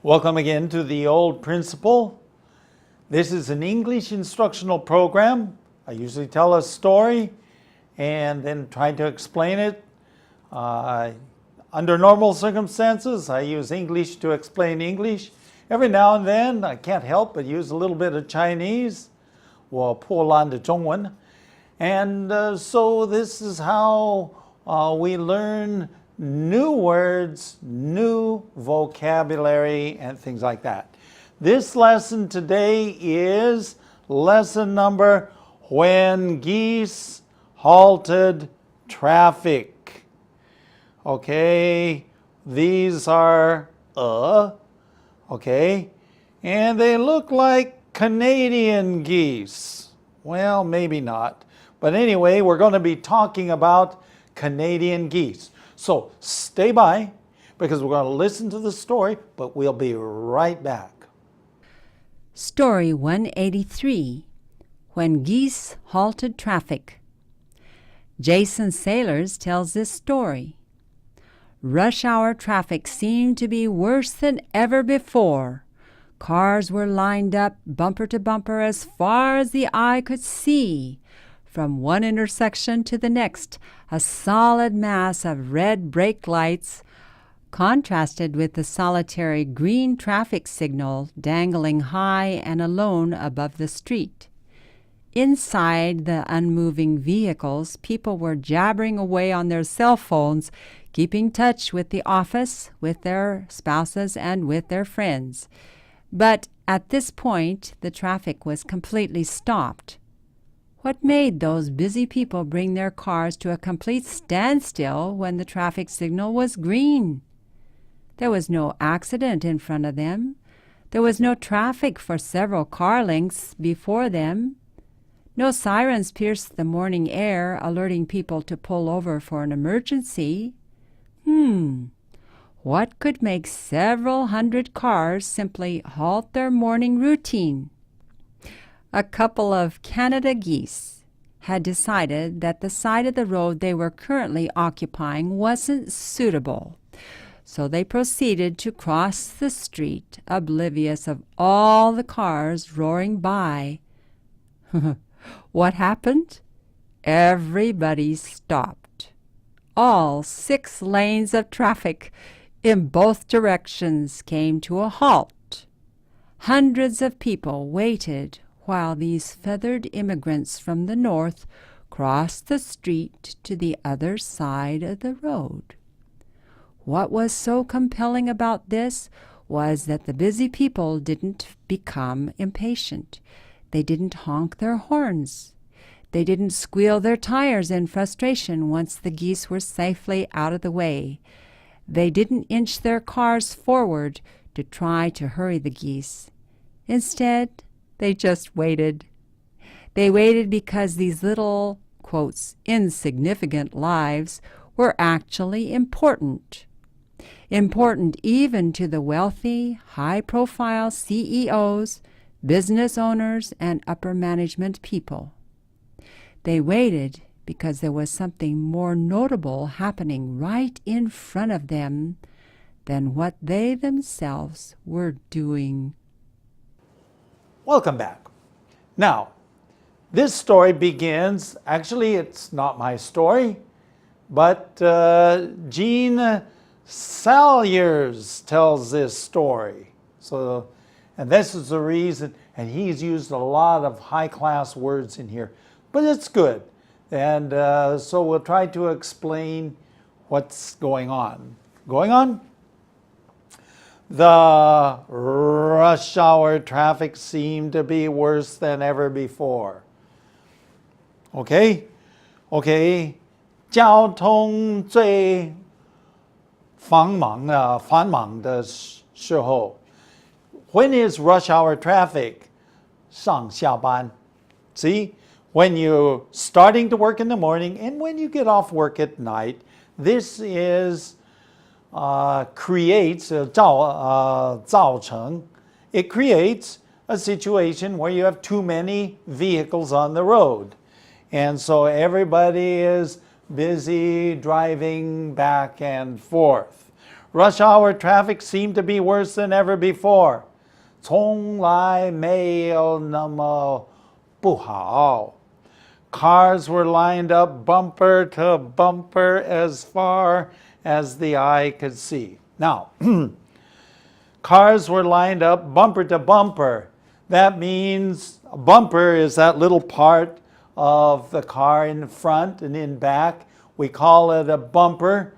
Welcome again to the Old Principle. This is an English instructional program. I usually tell a story and then try to explain it. Under normal circumstances, I use English to explain English. Every now and then, I can't help but use a little bit of Chinese, 我破烂的中文. And so this is how we learn new words, new vocabulary, and things like that. This lesson today is lesson number When Geese Halted Traffic. Okay, these are okay, and they look like Canadian geese. Well, maybe not. But anyway, we're going to be talking about Canadian geese. So stay by because we're going to listen to the story, but we'll be right back. Story 183, When Geese Halted Traffic. Jason Sailors tells this story. Rush hour traffic seemed to be worse than ever before. Cars were lined up bumper to bumper as far as the eye could see. From one intersection to the next, a solid mass of red brake lights contrasted with the solitary green traffic signal dangling high and alone above the street. Inside the unmoving vehicles, people were jabbering away on their cell phones, keeping touch with the office, with their spouses, and with their friends. But at this point, the traffic was completely stopped. What made those busy people bring their cars to a complete standstill when the traffic signal was green? There was no accident in front of them. There was no traffic for several car lengths before them. No sirens pierced the morning air, alerting people to pull over for an emergency. What could make several hundred cars simply halt their morning routine? A couple of Canada geese had decided that the side of the road they were currently occupying wasn't suitable, so they proceeded to cross the street, oblivious of all the cars roaring by. What happened? Everybody stopped. All 6 lanes of traffic in both directions came to a halt. Hundreds of people waited while these feathered immigrants from the north crossed the street to the other side of the road. What was so compelling about this was that the busy people didn't become impatient. They didn't honk their horns. They didn't squeal their tires in frustration once the geese were safely out of the way. They didn't inch their cars forward to try to hurry the geese. Instead, they just waited. They waited because these little, quotes, insignificant lives were actually important. Important even to the wealthy, high-profile CEOs, business owners, and upper management people. They waited because there was something more notable happening right in front of them than what they themselves were doing. Welcome back. Now, this story begins, actually it's not my story, but Gene Salyers tells this story. And this is the reason, and he's used a lot of high-class words in here, but it's good. And so we'll try to explain what's going on. The rush hour traffic seemed to be worse than ever before. Okay? 交通最繁忙的时候 When is rush hour traffic? 上下班. See? When you're starting to work in the morning and when you get off work at night, this is creates 造成 it creates a situation where you have too many vehicles on the road, and so everybody is busy driving back and forth. Rush hour traffic seemed to be worse than ever before. 从来没有那么不好. Cars were lined up bumper to bumper as far as the eye could see. Now, cars were lined up bumper to bumper. That means a bumper is that little part of the car in front and in back. We call it a bumper.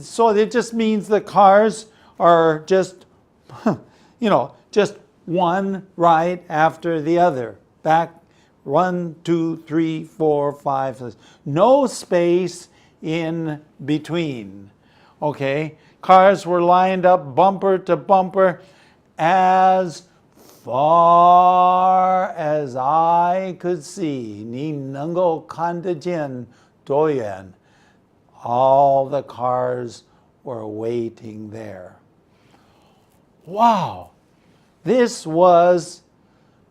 So it just means the cars are just, just one right after the other. Back 1, 2, 3, 4, 5. No space in between. Okay? Cars were lined up bumper to bumper as far as I could see. 你能够看得见多远? All the cars were waiting there. Wow! This was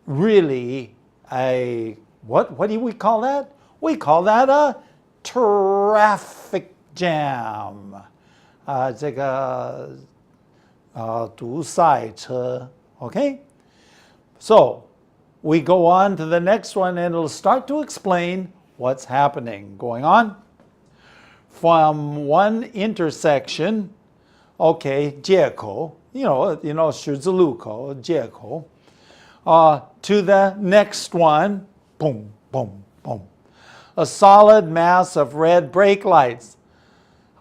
really a, what do we call that? We call that a traffic jam. 这个堵塞车. Okay? So, we go on to the next one and it'll start to explain what's happening. Going on. From one intersection, okay, 街口,十字路口, 街口, to the next one, boom, boom, boom. A solid mass of red brake lights.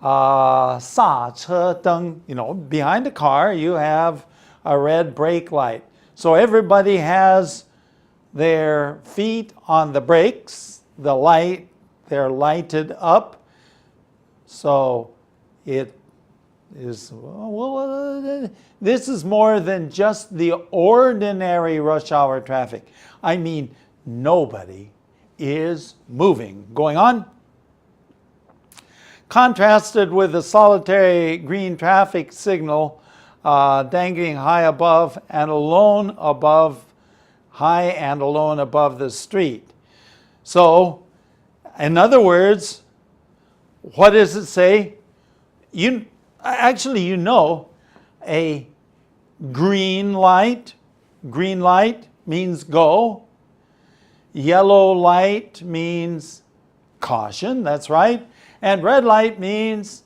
刹车灯, behind the car you have a red brake light. So everybody has their feet on the brakes, they're lighted up. So it is, this is more than just the ordinary rush hour traffic. I mean, nobody is moving. Going on. Contrasted with the solitary green traffic signal dangling high and alone above the street. So, in other words, what does it say? A green light means go. Yellow light means caution, that's right. And red light means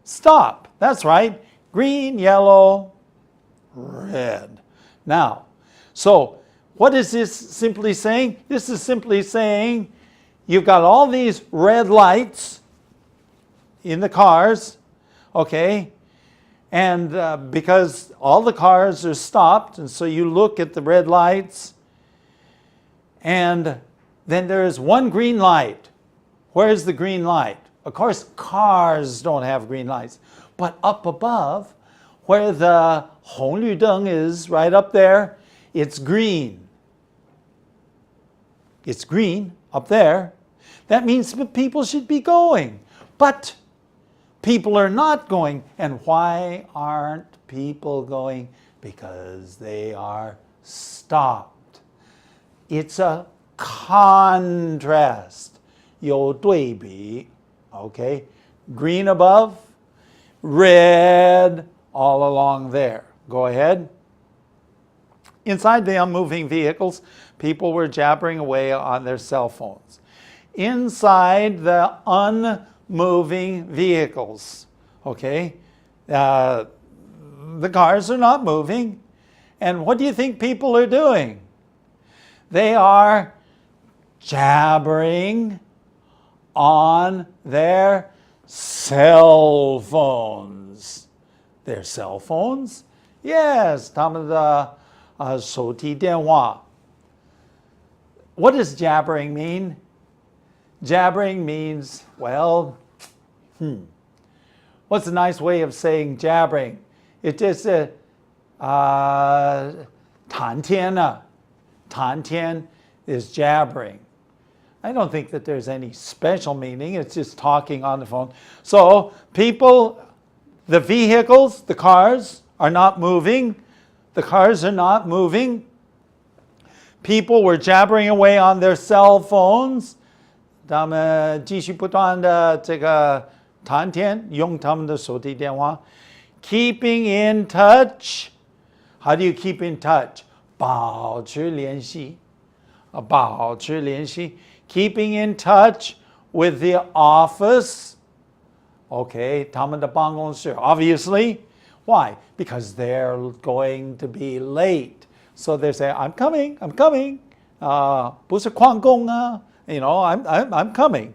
stop, that's right. Green, yellow, red. Now, so what is this simply saying? This is simply saying you've got all these red lights in the cars, okay? And because all the cars are stopped, and so you look at the red lights, and then there's one green light. Where's the green light? Of course, cars don't have green lights. But up above, where the 红绿灯 is, right up there, it's green. It's green up there. That means people should be going. But people are not going. And why aren't people going? Because they are stopped. It's a contrast. 有对比. Okay? Green above, red all along there. Go ahead. Inside the unmoving vehicles, people were jabbering away on their cell phones. Inside the unmoving vehicles, okay? The cars are not moving. And what do you think people are doing? They are jabbering on their cell phones. Their cell phones? Yes, 他们的手提电话. What does jabbering mean? Jabbering means, well, what's a nice way of saying jabbering? It just 谈天啊. 谈天 is jabbering. I don't think that there's any special meaning. It's just talking on the phone. So people, the vehicles, the cars are not moving. The cars are not moving. People were jabbering away on their cell phones. 他们继续不断的这个谈天，用他们的手提电话。Keeping in touch. How do you keep in touch? 保持联系。保持联系。Keeping in touch with the office. Okay, 他们的办公室 obviously. Why? Because they're going to be late. So they say, I'm coming, I'm coming. 不是旷工啊 you know, I'm coming.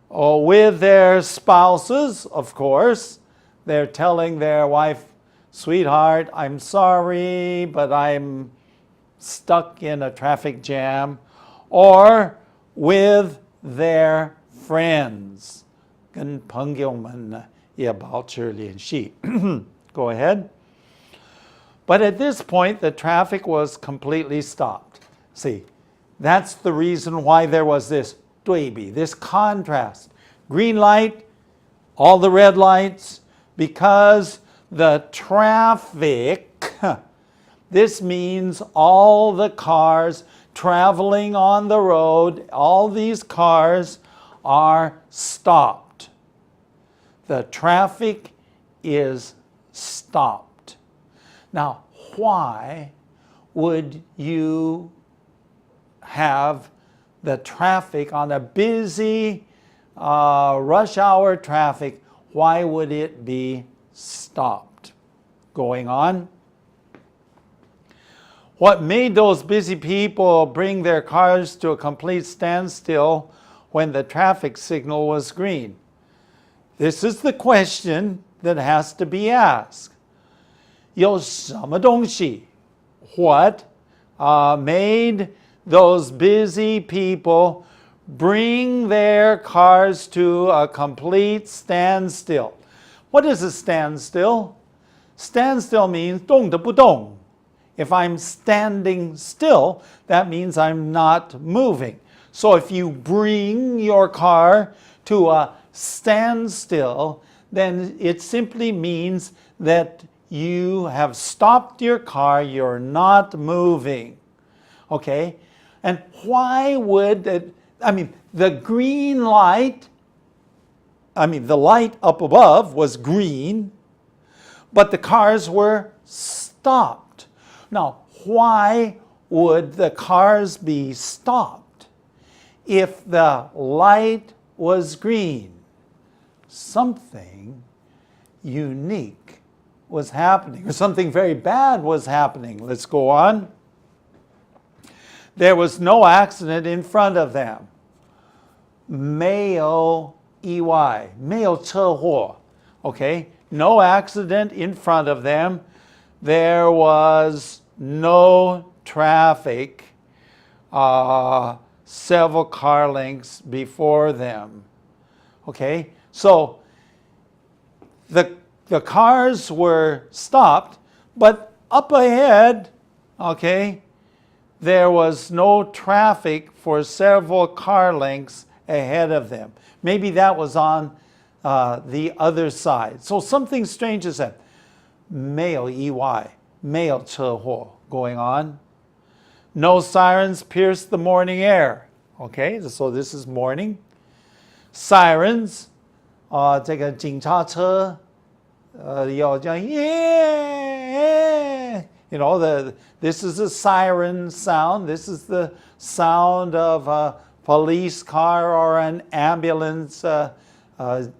With their spouses, of course, they're telling their wife, sweetheart, I'm sorry, but I'm stuck in a traffic jam. Or with their friends. 跟朋友们也保持联系。Go ahead. But at this point, the traffic was completely stopped. See, that's the reason why there was this 对比, this contrast. Green light, all the red lights, because the traffic, this means all the cars traveling on the road, all these cars are stopped. The traffic is stopped. Now, why would you have the traffic on a busy rush hour traffic? Why would it be stopped? Going on. What made those busy people bring their cars to a complete standstill when the traffic signal was green? This is the question that has to be asked. 有什么东西 What made those busy people bring their cars to a complete standstill? What is a standstill? Standstill means 动的不动. If I'm standing still, that means I'm not moving. So if you bring your car to a standstill, then it simply means that you have stopped your car, you're not moving. Okay? And why would it, the green light, the light up above was green, but the cars were stopped. Now, why would the cars be stopped if the light was green? Something unique was happening, or something very bad was happening. Let's go on. There was no accident in front of them. 没有意外，没有车祸. Okay? No accident in front of them. There was no traffic, several car lengths before them. Okay? So the cars were stopped, but up ahead, okay, there was no traffic for several car lengths ahead of them. Maybe that was on the other side. So something strange is that 没有意外，没有车祸 going on. No sirens pierced the morning air. Okay, so this is morning. Sirens, 这个警察车要这样 yeah, you know, this is a siren sound. This is the sound of a police car or an ambulance,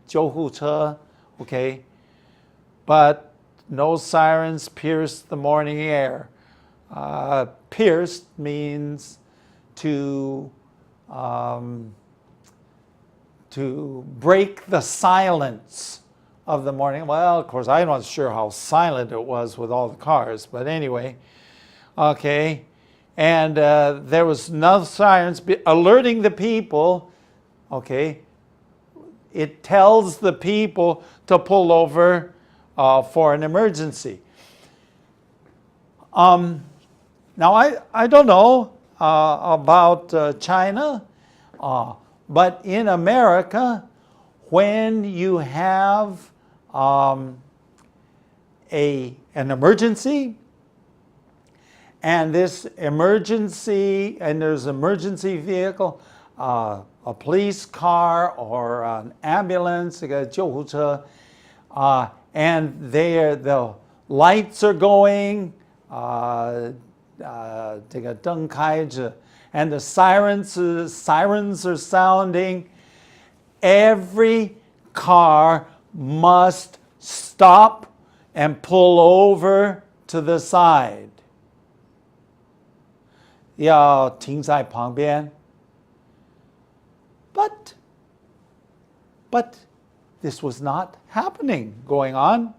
救护车, okay? But no sirens pierced the morning air. Pierced means to break the silence of the morning. Well, of course, I'm not sure how silent it was with all the cars, but anyway, okay. And there was no sirens alerting the people, okay. It tells the people to pull over for an emergency. Now, I don't know about China, but in America, when you have an emergency, and this emergency, and there's an emergency vehicle, a police car or an ambulance, 这个救护车, and the lights are going, 这个灯开着, and the sirens are sounding. Every car must stop and pull over to the side. 要停在旁边. But this was not happening, going on.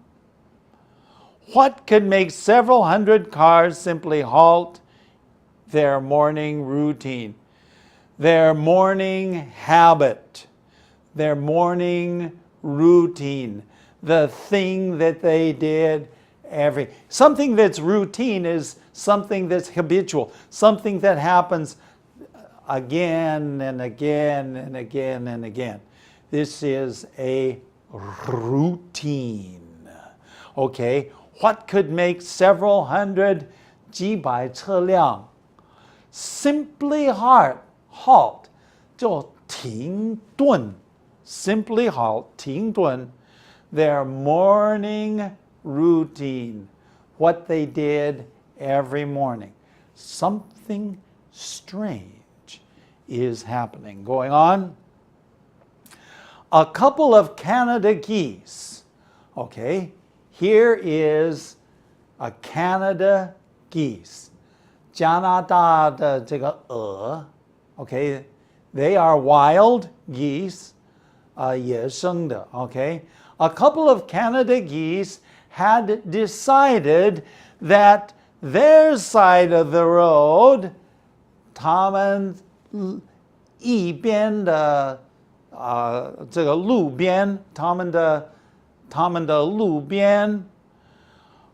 What could make several hundred cars simply halt their morning routine, their morning habit, their morning routine, the thing that they did something that's routine is something that's habitual, something that happens again and again and again and again. This is a routine. Okay, what could make several hundred 几百车辆 simply halt 就停顿 simply halt 停顿 their morning routine, what they did every morning. Something strange is happening, going on. A couple of Canada geese. Okay, here is a Canada geese. 加拿大的这个鹅 okay, they are wild geese, 野生的 okay. A couple of Canada geese had decided that their side of the road, 他们一边的这个路边，他们的路边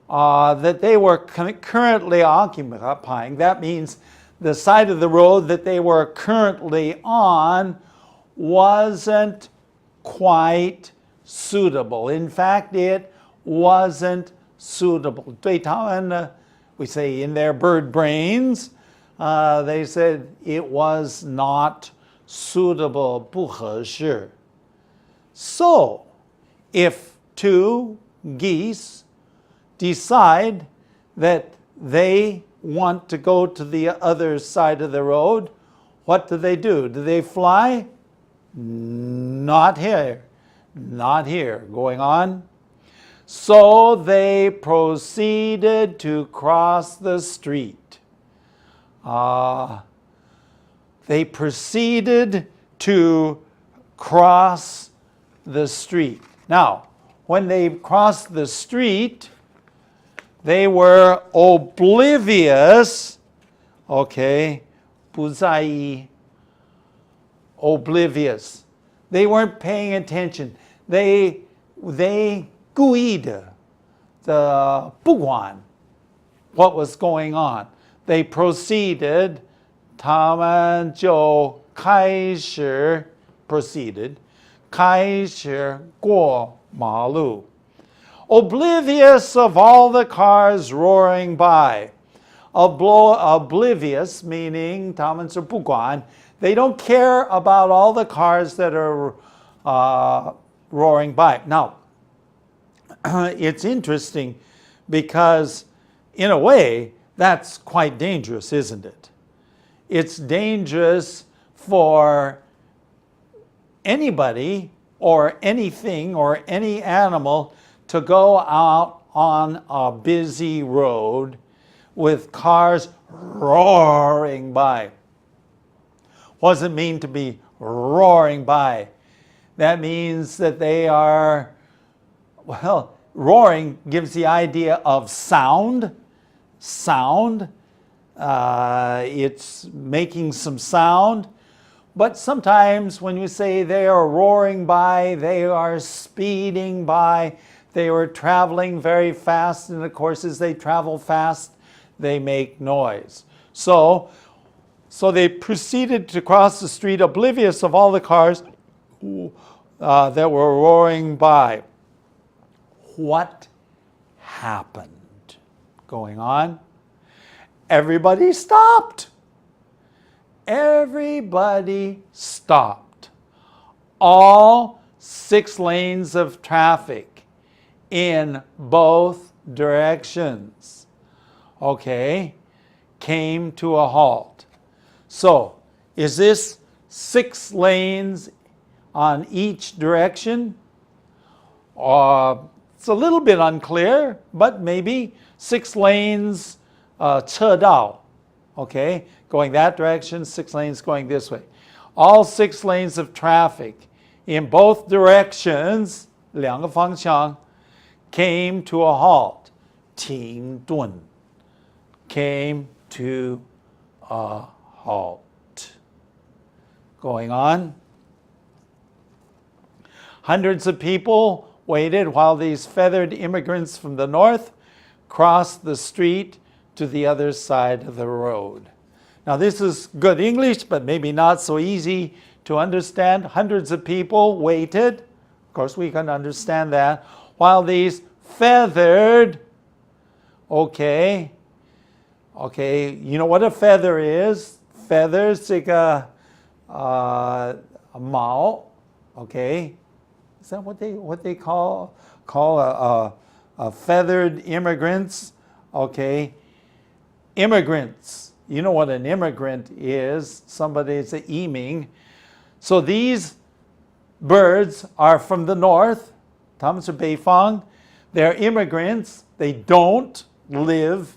that they were currently occupying. That means the side of the road that they were currently on wasn't quite suitable. In fact, it wasn't suitable. 对他们, we say in their bird brains, they said it was not suitable, 不合适. So, if two geese decide that they want to go to the other side of the road, what do? Do they fly? Not here. Not here. Going on. So they proceeded to cross the street. They proceeded to cross the street. Now, when they crossed the street, they were oblivious, okay, 不在意, oblivious. They weren't paying attention. They 故意的不管 what was going on. They proceeded, 他们就开始 proceeded, 开始过马路. Oblivious of all the cars roaring by. Oblivious meaning 他们是不管, they don't care about all the cars that are roaring by. Now, it's interesting because in a way that's quite dangerous, isn't it? It's dangerous for anybody or anything or any animal to go out on a busy road with cars roaring by. What does it mean to be roaring by? That means that they are, well, roaring gives the idea of sound. It's making some sound. But sometimes when you say they are roaring by, they are speeding by. They were traveling very fast, and of course, as they travel fast, they make noise. So they proceeded to cross the street, oblivious of all the cars that were roaring by. What happened? Going on. Everybody stopped. everybody stopped. All 6 lanes of traffic in both directions, okay, came to a halt. So, is this 6 lanes on each direction? It's a little bit unclear, but maybe 6 lanes, 车道, okay, going that direction, 6 lanes going this way. All 6 lanes of traffic in both directions, 2个方向, came to a halt. 停顿 came to a halt. Going on. Hundreds of people waited while these feathered immigrants from the north crossed the street to the other side of the road. Now this is good English, but maybe not so easy to understand. Hundreds of people waited. Of course, we can understand that. While these feathered, okay, you know what a feather is? Feathers, 这个毛, okay. Is that what they call feathered immigrants? Okay, immigrants. You know what an immigrant is? Somebody's an Yiming. So these birds are from the north. 他们是北方. They're immigrants. They don't live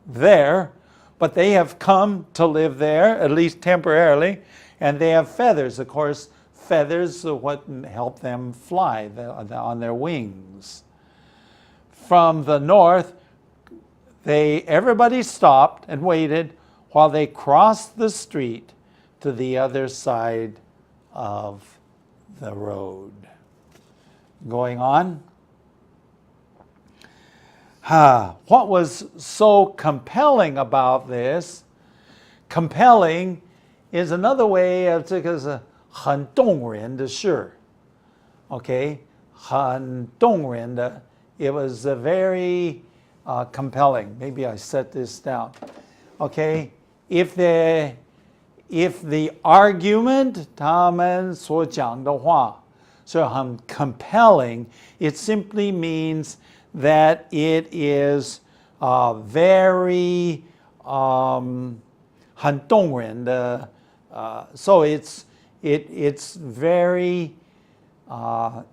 there, but they have come to live there, at least temporarily, and they have feathers. Of course, feathers are what help them fly on their wings. From the north, everybody stopped and waited while they crossed the street to the other side of the road. Going on. What was so compelling about this? Compelling is another way of 这个是很动人的事. Okay, 很动人的. It was a very compelling. Maybe I set this down. Okay, if the argument 他们所讲的话是很 compelling, it simply means that it is very 很动人的. So it's very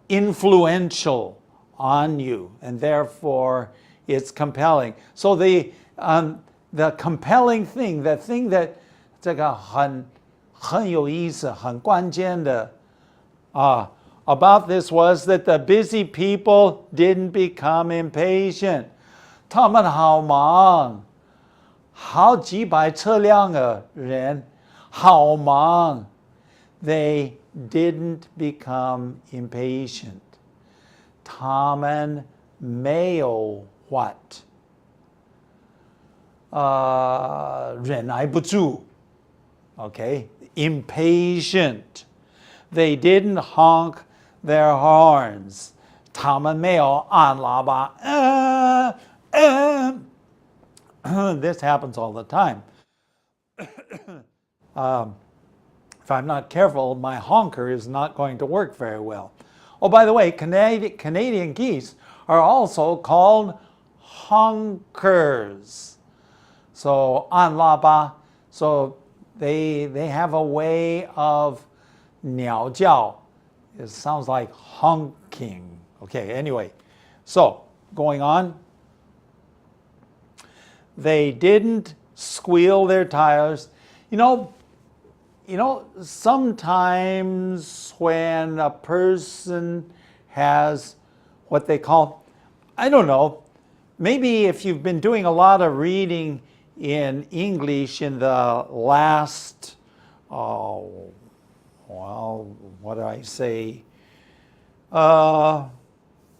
influential on you, and therefore it's compelling. So the compelling thing, the thing that 这个很有意思, 很关键的 about this was that the busy people didn't become impatient. 他们好忙, 好几百车辆的人, 好忙. They didn't become impatient. 他们没有 what? 忍耐不住. Okay, impatient. They didn't honk their horns. 他们没有按喇叭. This happens all the time. If I'm not careful, my honker is not going to work very well. Oh, by the way, Canadian geese are also called honkers. So, 按喇叭. So, they have a way of 鸟叫. It sounds like honking. Okay, anyway. So, going on. They didn't squeal their tires. You know, sometimes when a person has what they call, I don't know, maybe if you've been doing a lot of reading in English in the last, what do I say?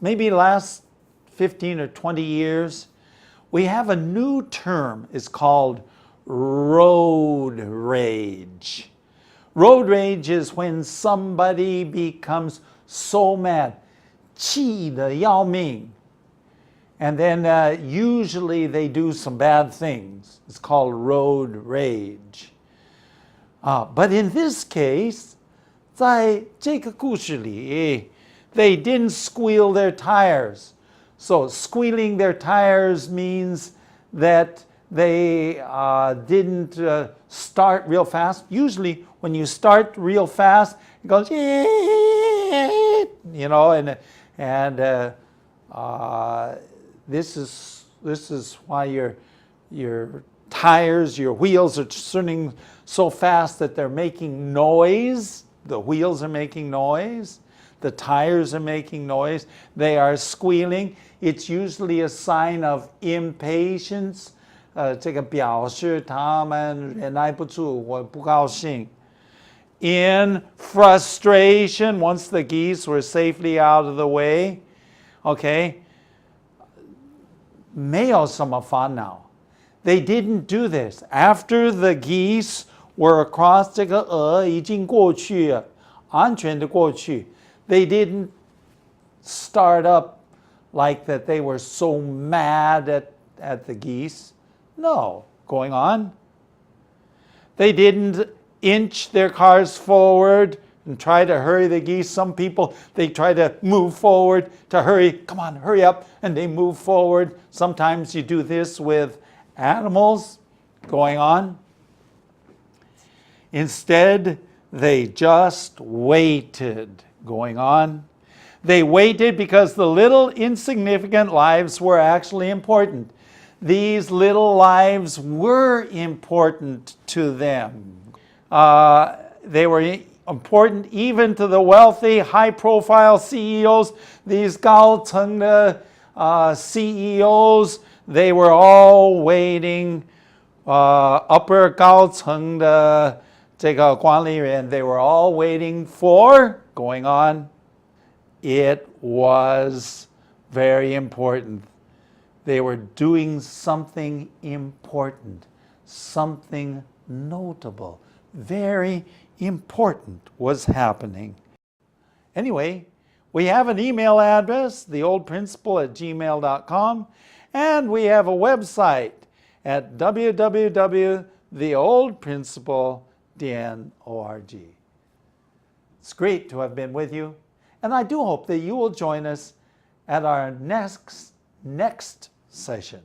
Maybe last 15 or 20 years, we have a new term. It's called road rage. Road rage is when somebody becomes so mad, 气得要命. And then usually they do some bad things. It's called road rage. But in this case, 在这个故事里 they didn't squeal their tires. So squealing their tires means that they didn't start real fast. Usually when you start real fast, it goes, you know, and this is why your tires, your wheels are turning so fast that they're making noise. The wheels are making noise. The tires are making noise. They are squealing. It's usually a sign of impatience. 这个表示他们忍耐不住，我不高兴。In frustration, once the geese were safely out of the way, okay, 没有什么烦恼。They didn't do this. After the geese were across 这个河已经过去了，安全的过去。They didn't start up like that they were so mad at the geese. No, going on. They didn't inch their cars forward and try to hurry the geese. Some people, they try to move forward to hurry. Come on, hurry up. And they move forward. Sometimes you do this with animals. Going on. Instead, they just waited. Going on. They waited because the little insignificant lives were actually important. These little lives were important to them. They were important even to the wealthy, high-profile CEOs. These 高层的CEOs, they were all waiting. Upper 高层的这个管理员, they were all waiting for, going on. It was very important. They were doing something important, something notable. Very important was happening. Anyway, we have an email address, theoldprinciple@gmail.com, and we have a website at www.theoldprinciple.org. It's great to have been with you, and I do hope that you will join us at our next session.